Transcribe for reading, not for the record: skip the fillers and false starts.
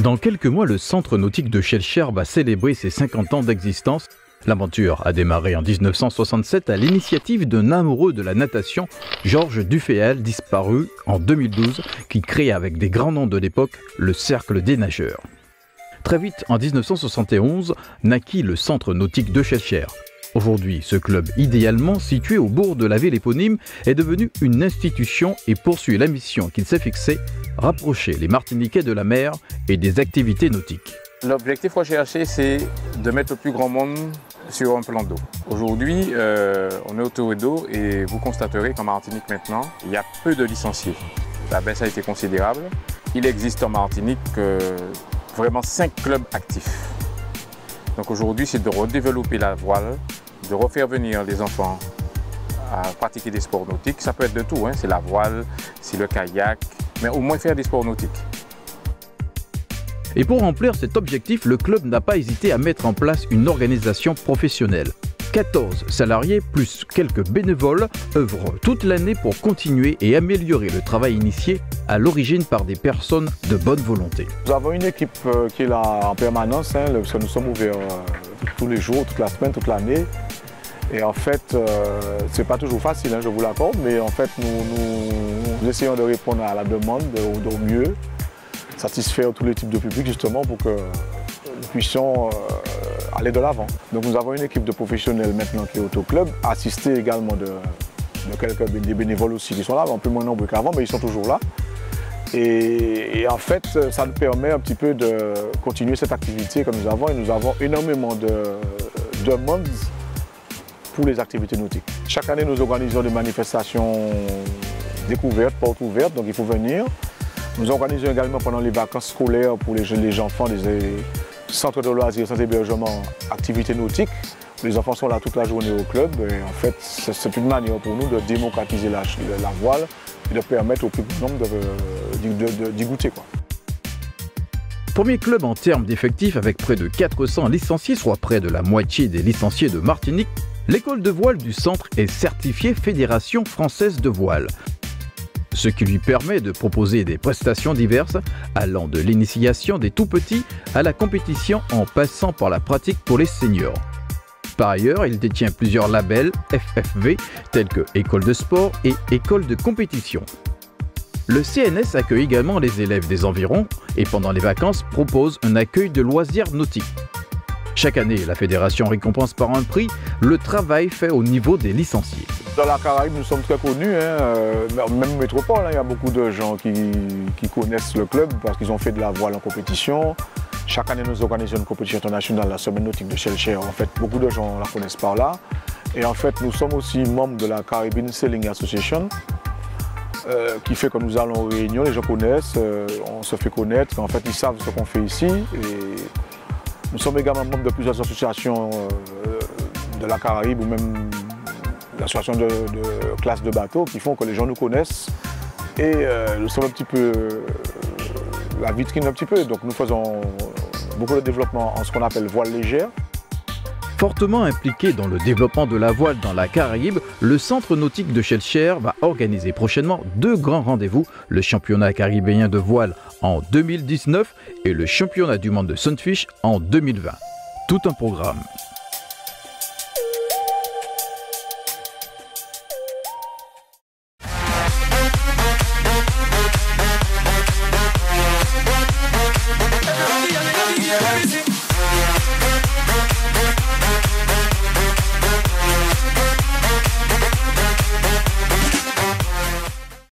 Dans quelques mois, le centre nautique de Schellcher va célébrer ses 50 ans d'existence. L'aventure a démarré en 1967 à l'initiative d'un amoureux de la natation, Georges Duféel, disparu en 2012, qui créa avec des grands noms de l'époque le Cercle des nageurs. Très vite, en 1971, naquit le centre nautique de Schellcher. Aujourd'hui, ce club idéalement situé au bourg de la ville éponyme est devenu une institution et poursuit la mission qu'il s'est fixée, rapprocher les Martiniquais de la mer et des activités nautiques. L'objectif recherché, c'est de mettre le plus grand monde sur un plan d'eau. Aujourd'hui, on est autour d'eau et vous constaterez qu'en Martinique maintenant, il y a peu de licenciés. La baisse a été considérable. Il existe en Martinique vraiment 5 clubs actifs. Donc aujourd'hui, c'est de redévelopper la voile, de refaire venir les enfants à pratiquer des sports nautiques. Ça peut être de tout, hein. C'est la voile, c'est le kayak, mais au moins faire des sports nautiques. Et pour remplir cet objectif, le club n'a pas hésité à mettre en place une organisation professionnelle. 14 salariés plus quelques bénévoles œuvrent toute l'année pour continuer et améliorer le travail initié à l'origine par des personnes de bonne volonté. Nous avons une équipe qui est là en permanence, hein, parce que nous sommes ouverts tous les jours, toute la semaine, toute l'année. Et en fait, c'est pas toujours facile, hein, je vous l'accorde, mais en fait, nous essayons de répondre à la demande au mieux, satisfaire tous les types de publics justement pour que nous puissions aller de l'avant. Donc nous avons une équipe de professionnels maintenant qui est au club, assistée également de quelques des bénévoles aussi qui sont là, un peu moins nombreux qu'avant, mais ils sont toujours là. Et en fait, ça nous permet un petit peu de continuer cette activité que nous avons, et nous avons énormément de demandes pour les activités nautiques. Chaque année, nous organisons des manifestations découvertes, portes ouvertes, donc il faut venir. Nous organisons également pendant les vacances scolaires pour les enfants des centres de loisirs sans hébergement, activités nautiques. Les enfants sont là toute la journée au club et en fait c'est une manière pour nous de démocratiser la voile et de permettre au plus grand nombre d'y goûter, quoi. Premier club en termes d'effectifs avec près de 400 licenciés, soit près de la moitié des licenciés de Martinique, l'école de voile du centre est certifiée Fédération française de voile, ce qui lui permet de proposer des prestations diverses allant de l'initiation des tout-petits à la compétition en passant par la pratique pour les seniors. Par ailleurs, il détient plusieurs labels FFV tels que École de sport et École de compétition. Le CNS accueille également les élèves des environs et pendant les vacances propose un accueil de loisirs nautiques. Chaque année, la fédération récompense par un prix le travail fait au niveau des licenciés. Dans la Caraïbe, nous sommes très connus, hein, même métropole, hein, il y a beaucoup de gens qui connaissent le club parce qu'ils ont fait de la voile en compétition. Chaque année, nous organisons une compétition internationale, la Semaine nautique de Schellcher. En fait, beaucoup de gens la connaissent par là. Et en fait, nous sommes aussi membres de la Caribbean Sailing Association, qui fait que nous allons aux réunions, les gens connaissent, on se fait connaître. En fait, ils savent ce qu'on fait ici. Et nous sommes également membres de plusieurs associations de la Caraïbe ou même l'association de classes de bateaux qui font que les gens nous connaissent. Et nous sommes un petit peu la vitrine un petit peu. Donc nous faisons beaucoup de développement en ce qu'on appelle voile légère. Fortement impliqué dans le développement de la voile dans la Caraïbe, le centre nautique de Schellcher va organiser prochainement 2 grands rendez-vous, le championnat caribéen de voile en 2019 et le championnat du monde de Sunfish en 2020. Tout un programme.